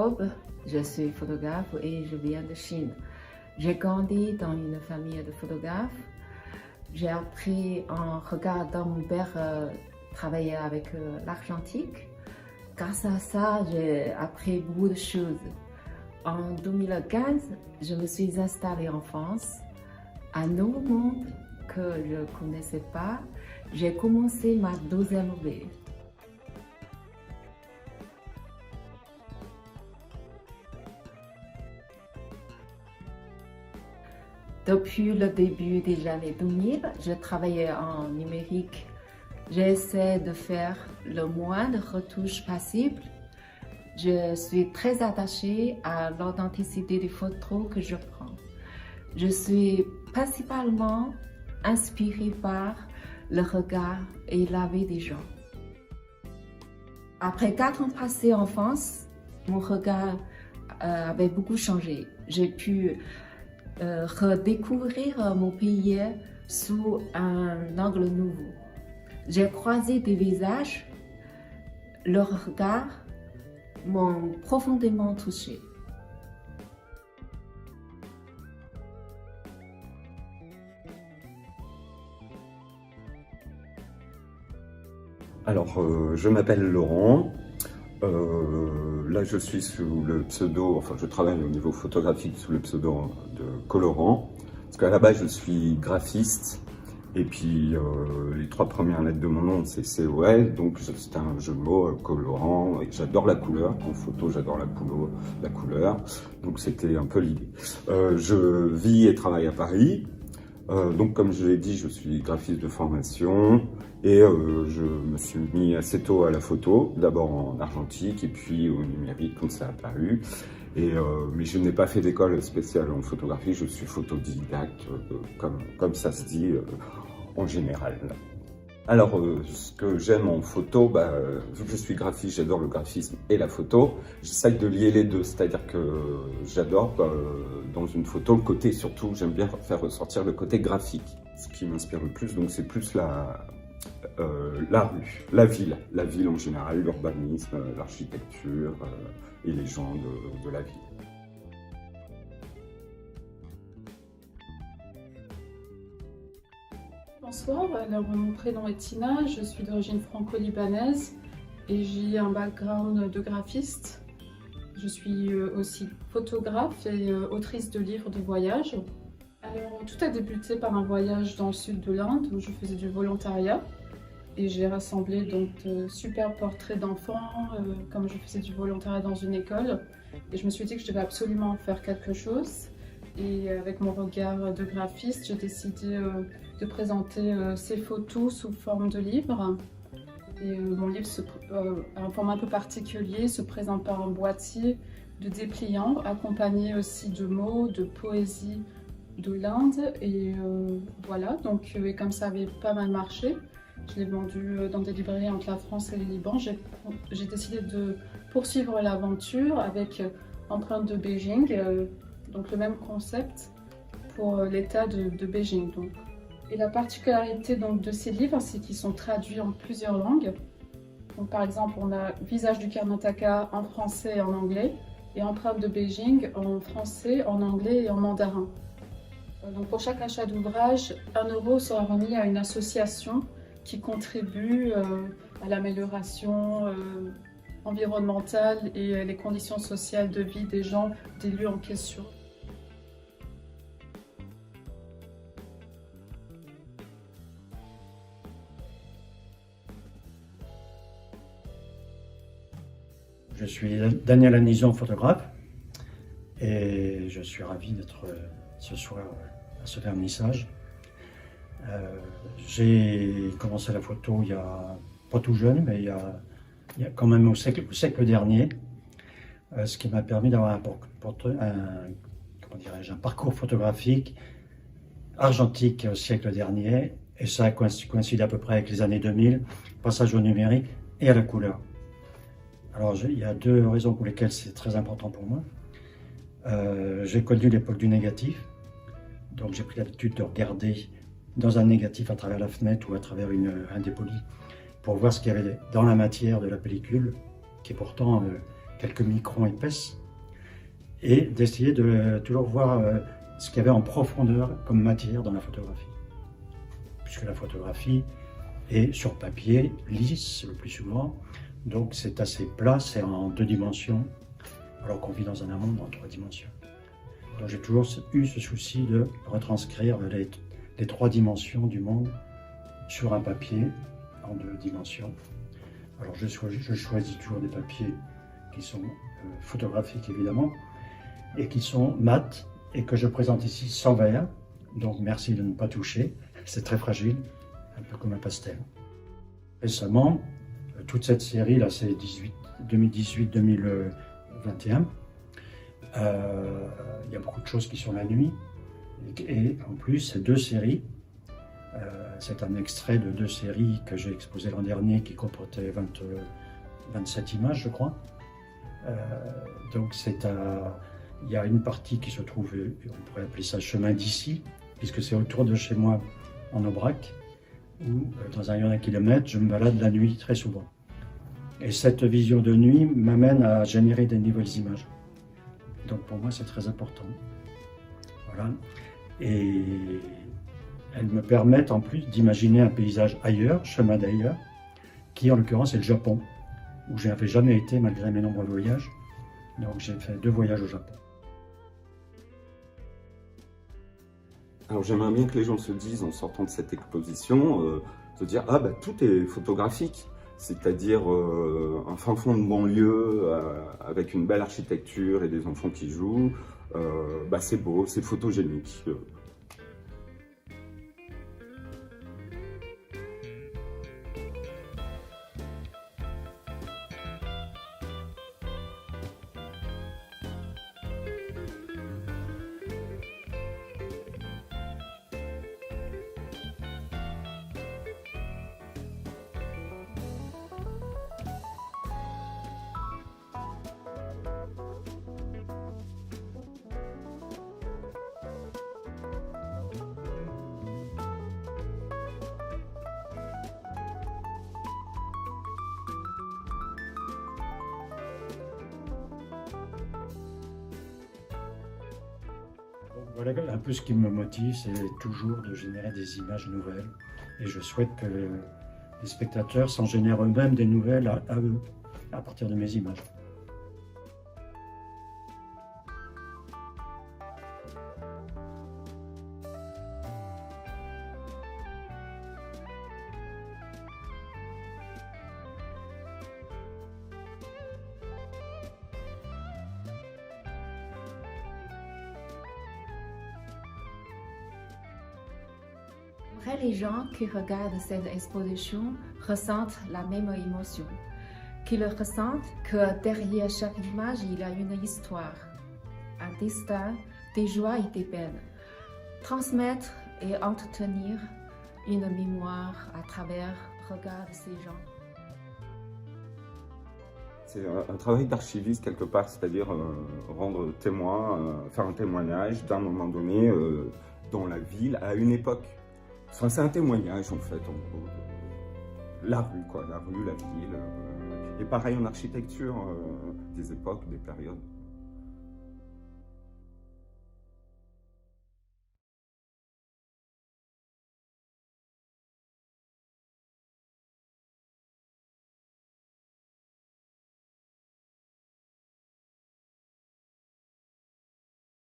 Jacob, je suis photographe et je viens de Chine. J'ai grandi dans une famille de photographes. J'ai appris en regardant mon père travailler avec l'argentique. Grâce à ça, j'ai appris beaucoup de choses. En 2015, je me suis installée en France. Un nouveau monde que je ne connaissais pas, j'ai commencé ma deuxième vie. Depuis le début des années 2000, je travaillais en numérique. J'essaie de faire le moins de retouches possible. Je suis très attachée à l'authenticité des photos que je prends. Je suis principalement inspirée par le regard et la vie des gens. Après 4 ans passés en France, mon regard avait beaucoup changé. J'ai pu redécouvrir mon pays sous un angle nouveau. J'ai croisé des visages, leurs regards m'ont profondément touchée. Alors, je m'appelle Laurent. Là, je suis sous le pseudo, enfin, je travaille au niveau photographique sous le pseudo de Colorant. Parce qu'à la base, je suis graphiste. Et puis, les 3 premières lettres de mon nom, c'est COL. Donc, c'est un jeu de mots, colorant. Et j'adore la couleur. En photo, j'adore la couleur. Donc, c'était un peu l'idée. Je vis et travaille à Paris. Donc, comme je l'ai dit, je suis graphiste de formation et je me suis mis assez tôt à la photo, d'abord en argentique et puis au numérique quand ça a apparu. Mais je n'ai pas fait d'école spéciale en photographie, je suis photodidacte, comme ça se dit en général. Alors, ce que j'aime en photo, vu que je suis graphiste, j'adore le graphisme et la photo. J'essaye de lier les deux, c'est-à-dire que j'adore dans une photo le côté, surtout, j'aime bien faire ressortir le côté graphique. Ce qui m'inspire le plus, donc c'est plus la rue, la ville en général, l'urbanisme, l'architecture et les gens de la ville. Bonsoir, alors mon prénom est Tina, je suis d'origine franco-libanaise et j'ai un background de graphiste. Je suis aussi photographe et autrice de livres de voyage. Alors tout a débuté par un voyage dans le sud de l'Inde où je faisais du volontariat et j'ai rassemblé donc de super portraits d'enfants comme je faisais du volontariat dans une école et je me suis dit que je devais absolument faire quelque chose. Et avec mon regard de graphiste, j'ai décidé de présenter ces photos sous forme de livre. Et mon livre a un format un peu particulier, se présente par un boîtier de dépliant, accompagné aussi de mots, de poésie de l'Inde. Et voilà, donc et comme ça avait pas mal marché, je l'ai vendu dans des librairies entre la France et le Liban. J'ai décidé de poursuivre l'aventure avec Empreinte de Beijing. Donc le même concept pour l'État de Beijing. Donc. Et la particularité donc, de ces livres, c'est qu'ils sont traduits en plusieurs langues. Donc, par exemple, on a Visage du Karnataka en français et en anglais, et Empreinte de Beijing en français, en anglais et en mandarin. Donc, pour chaque achat d'ouvrage, 1 € sera remis à une association qui contribue à l'amélioration environnementale et les conditions sociales de vie des gens des lieux en question. Je suis Daniel Anison, photographe, et je suis ravi d'être ce soir à ce vernissage. J'ai commencé la photo il y a, pas tout jeune, mais il y a quand même au siècle dernier, ce qui m'a permis d'avoir un parcours photographique argentique au siècle dernier, et ça coïncide à peu près avec les années 2000, passage au numérique et à la couleur. Alors, il y a 2 raisons pour lesquelles c'est très important pour moi. J'ai connu l'époque du négatif, donc j'ai pris l'habitude de regarder dans un négatif à travers la fenêtre ou à travers un dépoli pour voir ce qu'il y avait dans la matière de la pellicule, qui est pourtant quelques microns épaisses, et d'essayer de toujours voir ce qu'il y avait en profondeur comme matière dans la photographie. Puisque la photographie est sur papier, lisse le plus souvent, donc c'est assez plat, c'est en 2 dimensions, alors qu'on vit dans un monde en 3 dimensions. Donc j'ai toujours eu ce souci de retranscrire les 3 dimensions du monde sur un papier en 2 dimensions. Alors je choisis toujours des papiers qui sont photographiques évidemment, et qui sont mat, et que je présente ici sans verre, donc merci de ne pas toucher, c'est très fragile, un peu comme un pastel. Récemment, toute cette série, là c'est 2018-2021, il y a beaucoup de choses qui sont la nuit, et en plus c'est 2 séries, c'est un extrait de 2 séries que j'ai exposées l'an dernier qui comportaient 27 images je crois, donc il y a une partie qui se trouve, on pourrait appeler ça chemin d'ici, puisque c'est autour de chez moi en Aubrac, où dans un rayon d'1 kilomètre, je me balade la nuit très souvent. Et cette vision de nuit m'amène à générer des nouvelles images. Donc pour moi c'est très important. Voilà. Et elles me permettent en plus d'imaginer un paysage ailleurs, chemin d'ailleurs, qui en l'occurrence est le Japon, où je n'avais jamais été malgré mes nombreux voyages. Donc j'ai fait 2 voyages au Japon. Alors j'aimerais bien que les gens se disent en sortant de cette exposition, se dire ah bah tout est photographique, c'est-à-dire un fin fond de banlieue avec une belle architecture et des enfants qui jouent, bah c'est beau, c'est photogénique. Voilà un peu ce qui me motive, c'est toujours de générer des images nouvelles. Et je souhaite que les spectateurs s'en génèrent eux-mêmes des nouvelles à eux, à partir de mes images. Les gens qui regardent cette exposition ressentent la même émotion, qu'ils ressentent que derrière chaque image, il y a une histoire, un destin, des joies et des peines. Transmettre et entretenir une mémoire à travers le regard de ces gens. C'est un travail d'archiviste quelque part, c'est-à-dire rendre témoin, faire un témoignage d'un moment donné dans la ville à une époque. Enfin, c'est un témoignage en fait, en gros, la rue, quoi, la rue, la ville, et pareil en architecture, des époques, des périodes.